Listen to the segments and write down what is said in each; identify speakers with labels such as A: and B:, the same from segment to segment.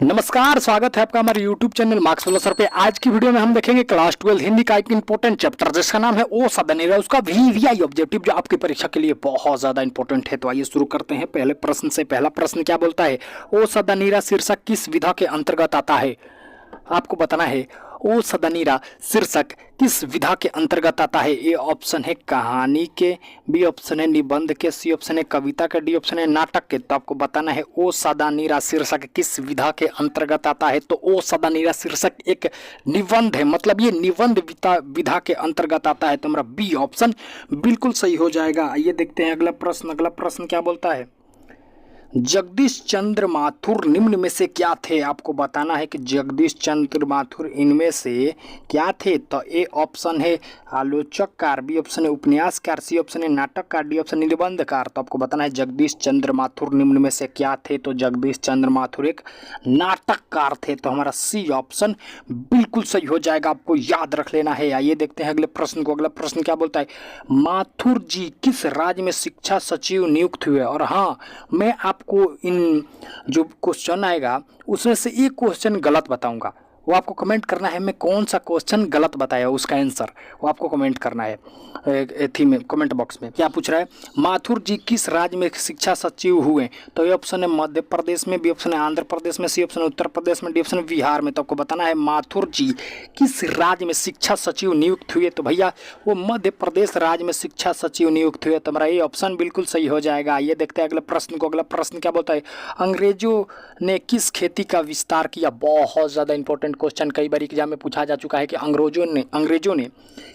A: नमस्कार, स्वागत है आपका हमारे YouTube चैनल मार्क्स वाला सर पे। आज की वीडियो में हम देखेंगे क्लास 12 हिंदी का एक इंपॉर्टेंट चैप्टर जिसका नाम है ओ सदनीरा, उसका वीवीआई ऑब्जेक्टिव जो आपकी परीक्षा के लिए बहुत ज्यादा इंपॉर्टेंट है। तो आइए शुरू करते हैं पहले प्रश्न से। पहला प्रश्न क्या बोलता है, ओ सदनीरा शीर्षक किस विधा के अंतर्गत आता है। आपको बताना है ओ सदनीरा शीर्षक किस विधा के अंतर्गत आता है। ए ऑप्शन है कहानी के, बी ऑप्शन है निबंध के, सी ऑप्शन है कविता के, डी ऑप्शन है नाटक के। तो आपको बताना है ओ सदनीरा शीर्षक किस विधा के अंतर्गत आता है। तो ओ सदनीरा शीर्षक एक निबंध है, मतलब ये निबंध विधा के अंतर्गत आता है। तो हमारा बी ऑप्शन बिल्कुल सही हो जाएगा। आइए देखते हैं अगला प्रश्न। अगला प्रश्न क्या बोलता है, जगदीश चंद्र माथुर निम्न में से क्या थे। आपको बताना है कि जगदीश चंद्र माथुर इनमें से क्या थे। तो ए ऑप्शन है आलोचककार, बी ऑप्शन है उपन्यासकार, सी ऑप्शन है नाटककार, डी ऑप्शन है निबंधकार। तो आपको बताना है जगदीश चंद्र माथुर निम्न में से क्या थे। तो जगदीश चंद्र माथुर एक नाटककार थे। तो हमारा सी ऑप्शन बिल्कुल सही हो जाएगा, आपको याद रख लेना है। आइए देखते हैं अगले प्रश्न को। अगला प्रश्न क्या बोलता है, माथुर जी किस राज्य में शिक्षा सचिव नियुक्त हुए। और हाँ, मैं आपको इन जो क्वेश्चन आएगा उसमें से एक क्वेश्चन गलत बताऊंगा, वो आपको कमेंट करना है। मैं कौन सा क्वेश्चन गलत बताया उसका आंसर वो आपको कमेंट करना है थी में कमेंट बॉक्स में। क्या पूछ रहा है, माथुर जी किस राज्य में शिक्षा सचिव हुए। तो ये ऑप्शन है मध्य प्रदेश में, बी ऑप्शन है आंध्र प्रदेश में, सी ऑप्शन है उत्तर प्रदेश में, डी ऑप्शन है बिहार में। तो आपको बताना है माथुर जी किस राज्य में शिक्षा सचिव नियुक्त हुए। तो भैया वो मध्य प्रदेश राज्य में शिक्षा सचिव नियुक्त हुए। तो हमारा ये ऑप्शन बिल्कुल सही हो जाएगा। ये देखते हैं अगले प्रश्न को। अगला प्रश्न क्या बोलता है, अंग्रेजों ने किस खेती का विस्तार किया। बहुत ज़्यादा इंपॉर्टेंट क्वेश्चन, कई बार एग्जाम में पूछा जा चुका है कि अंग्रेजों ने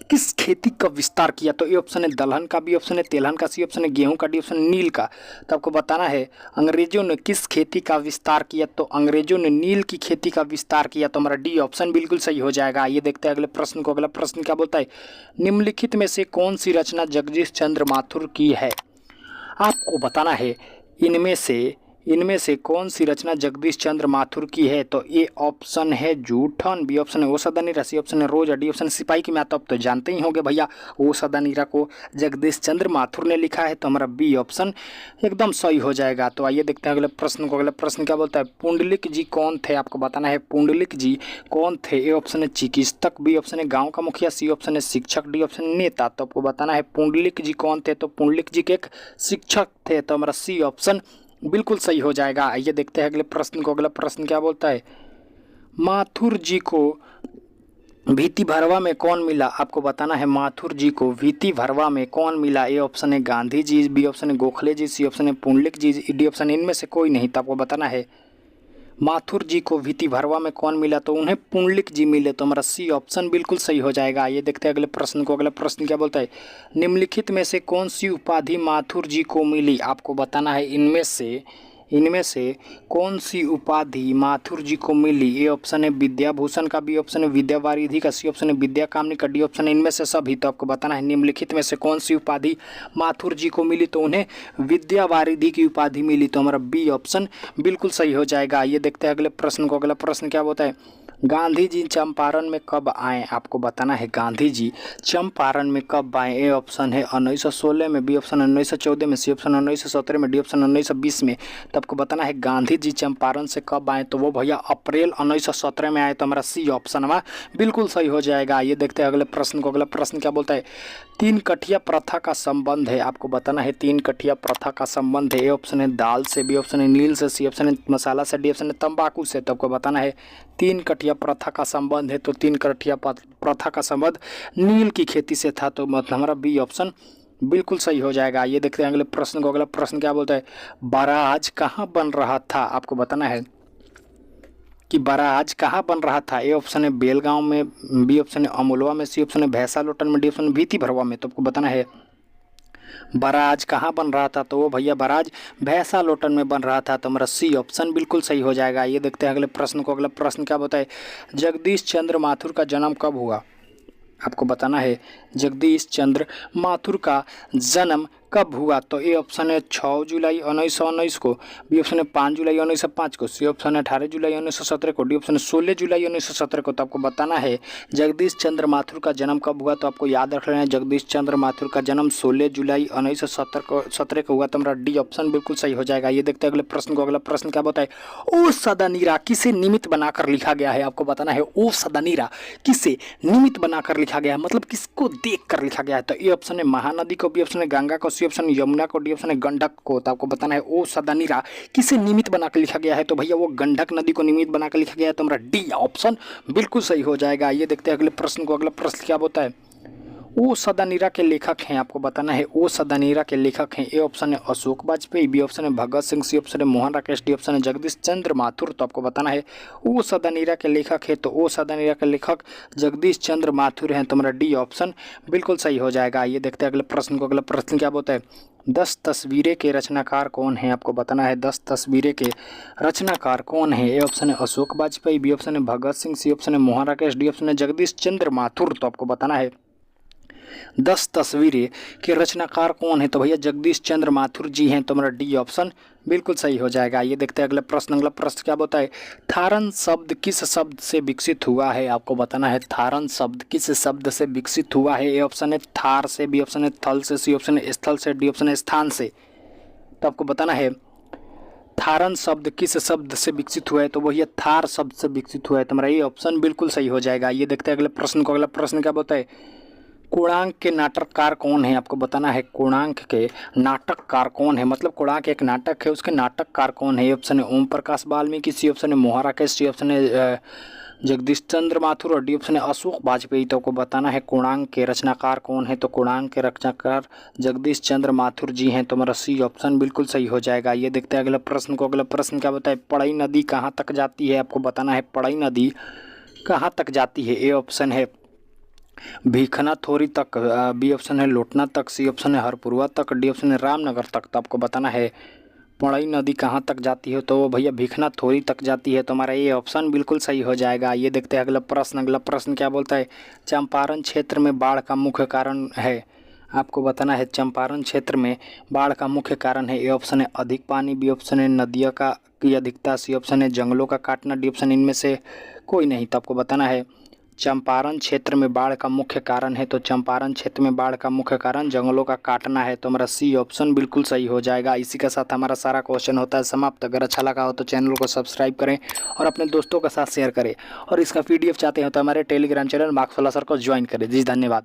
A: किस खेती का विस्तार किया। तो ए ऑप्शन है दलहन का, बी ऑप्शन है तेलहन का, सी ऑप्शन है गेहूं का, डी ऑप्शन है नील का। तो आपको बताना है अंग्रेजों ने किस खेती का विस्तार किया। तो अंग्रेजों ने नील की खेती का विस्तार किया। तो हमारा डी ऑप्शन बिल्कुल सही हो जाएगा। ये देखते हैं अगले प्रश्न को। अगला प्रश्न क्या बोलता है, निम्नलिखित में से कौन सी रचना जगदीश चंद्र माथुर की है। आपको बताना है इनमें से कौन सी रचना जगदीश चंद्र माथुर की है। तो ए ऑप्शन है जूठन, बी ऑप्शन है ओ सदनीरा, सी ऑप्शन है रोज, डी ऑप्शन सिपाही की। मैं तो जानते ही होंगे भैया, ओ सदनीरा को जगदीश चंद्र माथुर ने लिखा है। तो हमारा बी ऑप्शन एकदम सही हो जाएगा। तो आइए देखते हैं अगले प्रश्न को। अगला प्रश्न क्या बोलता है, पुंडलिक जी कौन थे। आपको बताना है पुंडलिक जी कौन थे। ए ऑप्शन है चिकित्सक, बी ऑप्शन है गाँव का मुखिया, सी ऑप्शन है शिक्षक, डी ऑप्शन है नेता। तो आपको बताना है पुंडलिक जी कौन थे। तो पुंडलिक जी के एक शिक्षक थे। तो हमारा सी ऑप्शन बिल्कुल सही हो जाएगा। आइए देखते हैं अगले प्रश्न को। अगला प्रश्न क्या बोलता है, माथुर जी को भीति भरवा में कौन मिला। आपको बताना है माथुर जी को भीति भरवा में कौन मिला। ए ऑप्शन है गांधी जी, बी ऑप्शन है गोखले जी, सी ऑप्शन है पुंडलिक जी, डी ऑप्शन इनमें से कोई नहीं। तो आपको बताना है माथुर जी को भीति भरवा में कौन मिला। तो उन्हें पुंडलिक जी मिले। तो हमारा सी ऑप्शन बिल्कुल सही हो जाएगा। ये देखते हैं अगले प्रश्न को। अगला प्रश्न क्या बोलता है, निम्नलिखित में से कौन सी उपाधि माथुर जी को मिली। आपको बताना है इनमें से कौन सी उपाधि माथुर जी को मिली। ए ऑप्शन है विद्याभूषण का, बी ऑप्शन है विद्यावारिधि का, सी ऑप्शन है विद्या कामनी का, डी ऑप्शन है इनमें से सभी। तो आपको बताना है निम्नलिखित में से कौन सी उपाधि माथुर जी को मिली। तो उन्हें विद्यावारिधि की उपाधि मिली। तो हमारा बी ऑप्शन बिल्कुल सही हो जाएगा। ये देखते हैं अगले प्रश्न को। अगला प्रश्न क्या बोलता है, गांधी जी चंपारण में कब आए। आपको बताना है गांधी जी चंपारण में कब आए। ए ऑप्शन है 1916 में, बी ऑप्शन 1914 में, सी ऑप्शन 1917 में, डी ऑप्शन 1920 में। तो आपको बताना है गांधी जी चंपारण से कब आए। तो वो भैया अप्रैल 1917 में आए। तो हमारा सी ऑप्शन में बिल्कुल सही हो जाएगा। ये देखते हैं अगले प्रश्न को। अगला प्रश्न क्या बोलता है, तीन कठिया प्रथा का संबंध है। आपको बताना है तीन कठिया प्रथा का संबंध है। ए ऑप्शन है दाल से, बी ऑप्शन है नील से, सी ऑप्शन है मसाला से, डी ऑप्शन है तंबाकू से। तो आपको बताना है तीन कठिया प्रथा का संबंध है। तो तीन कठिया प्रथा का संबंध नील की खेती से था। तो मतलब हमारा बी ऑप्शन बिल्कुल सही हो जाएगा। ये देखते हैं अगले प्रश्न को। अगला प्रश्न क्या बोलता है, बराज कहाँ बन रहा था। आपको बताना है कि बराज कहाँ बन रहा था। ए ऑप्शन है बेलगांव में, बी ऑप्शन है अमोलवा में, सी ऑप्शन है भैंसा लोटन में, डी ऑप्शन है भीति भरवा में। तो आपको बताना है बराज कहाँ बन रहा था। तो वो भैया बराज भैंसा लोटन में बन रहा था। तो हमारा सी ऑप्शन बिल्कुल सही हो जाएगा। ये देखते हैं अगले प्रश्न को। अगला प्रश्न क्या बताए, जगदीश चंद्र माथुर का जन्म कब हुआ। आपको बताना है जगदीश चंद्र माथुर का जन्म कब हुआ? तो ए ऑप्शन है 6 जुलाई 1919 को, बी ऑप्शन है 5 जुलाई 1905 को, सी ऑप्शन है 18 जुलाई 1917 को, डी ऑप्शन है 16 जुलाई 1917 को। तो आपको बताना है जगदीश चंद्र माथुर का जन्म कब हुआ। तो आपको याद रख लेना है जगदीश चंद्र माथुर का जन्म 16 जुलाई 1917 को हुआ। तो हमारा डी ऑप्शन बिल्कुल सही हो जाएगा। ये देखते हैं अगले प्रश्न को। अगला प्रश्न क्या बताए? ओ सदानीरा किसे निमित्त बनाकर लिखा गया है? आपको बताना है ओ सदानीरा किसे निमित्त बनाकर लिखा गया है, मतलब किसको देख कर लिखा गया है। तो ए ऑप्शन है महानदी को, बी ऑप्शन है गंगा को, सी ऑप्शन यमुना को, डी ऑप्शन है गंडक को। तो आपको बताना है ओ सदानीरा किसे निमित्त बनाकर लिखा गया है। तो भैया वो गंडक नदी को निमित्त बनाकर लिखा गया है। तो हमारा डी ऑप्शन बिल्कुल सही हो जाएगा। ये देखते हैं अगले प्रश्न को। अगला प्रश्न क्या होता है? ओ सदानीरा के लेखक हैं। आपको बताना है ओ सदानीरा के लेखक हैं। ए ऑप्शन है अशोक वाजपेयी, बी ऑप्शन है भगत सिंह, सी ऑप्शन है मोहन राकेश, डी ऑप्शन है जगदीश चंद्र माथुर। तो आपको बताना है ओ सदानीरा के लेखक है। तो ओ सदानीरा के लेखक जगदीश चंद्र माथुर हैं। तो हमारा डी ऑप्शन बिल्कुल सही हो जाएगा। ये देखते हैं अगले प्रश्न को। अगला प्रश्न क्या बोलता है? 10 तस्वीरें के रचनाकार कौन है? आपको बताना है 10 तस्वीरें के रचनाकार कौन है। ए ऑप्शन है अशोक वाजपेयी, बी ऑप्शन है भगत सिंह, सी ऑप्शन है मोहन राकेश, डी ऑप्शन है जगदीश चंद्र माथुर। तो आपको बताना है 10 तस्वीरें के रचनाकार कौन है। तो भैया जगदीश चंद्र माथुर जी हैं। तो हमारा डी ऑप्शन बिल्कुल सही हो जाएगा। ये देखते हैं अगला प्रश्न। अगला प्रश्न क्या होता है? थारन शब्द किस शब्द से विकसित हुआ है? आपको बताना है थारन शब्द किस शब्द से विकसित हुआ है। ए ऑप्शन है थार से, बी ऑप्शन है थल से, सी ऑप्शन है स्थल से, डी ऑप्शन है स्थान से। तो आपको बताना है थारन शब्द किस शब्द से विकसित हुआ है। तो वही थार शब्द से विकसित हुआ है। तो हमारा ये ऑप्शन बिल्कुल सही हो जाएगा। ये देखते हैं अगले प्रश्न को। अगला प्रश्न क्या होता है? कोणार्क के नाटककार कौन है? आपको बताना है कोणार्क के नाटककार कौन है, मतलब कोणार्क एक नाटक है उसके नाटककार कौन है। ए ऑप्शन है ओम प्रकाश वाल्मीकि, सी ऑप्शन है मोहन राकेश, सी ऑप्शन है जगदीश चंद्र माथुर और डी ऑप्शन है अशोक वाजपेयी। तो आपको बताना है कोणार्क के रचनाकार कौन है। तो कोणार्क के रचनाकार जगदीश चंद्र माथुर जी हैं। तो हमारा सी ऑप्शन बिल्कुल सही हो जाएगा। ये देखते हैं अगला प्रश्न को। अगला प्रश्न क्या बताए? पड़ई नदी कहाँ तक जाती है? आपको बताना है पड़ई नदी कहाँ तक जाती है। ए ऑप्शन है भीखना थोरी तक, बी ऑप्शन है लोटना तक, सी ऑप्शन है हरपुरवा तक, डी ऑप्शन है रामनगर तक। तो आपको बताना है पड़ई नदी कहाँ तक जाती है। तो भैया भीखना थोरी तक जाती है। तो हमारा ये ऑप्शन बिल्कुल सही हो जाएगा। ये देखते हैं अगला प्रश्न। अगला प्रश्न क्या बोलता है? चंपारण क्षेत्र में बाढ़ का मुख्य कारण है। आपको बताना है चंपारण क्षेत्र में बाढ़ का मुख्य कारण है। ए ऑप्शन है अधिक पानी, बी ऑप्शन है नदियों की अधिकता, सी ऑप्शन है जंगलों का काटना, डी ऑप्शन इनमें से कोई नहीं। तो आपको बताना है चंपारण क्षेत्र में बाढ़ का मुख्य कारण है। तो चंपारण क्षेत्र में बाढ़ का मुख्य कारण जंगलों का काटना है। तो हमारा सी ऑप्शन बिल्कुल सही हो जाएगा। इसी के साथ हमारा सारा क्वेश्चन होता है समाप्त। अगर अच्छा लगा हो तो चैनल को सब्सक्राइब करें और अपने दोस्तों के साथ शेयर करें, और इसका PDF चाहते हो तो हमारे टेलीग्राम चैनल मार्क्स वाला सर को ज्वाइन करें। जी धन्यवाद।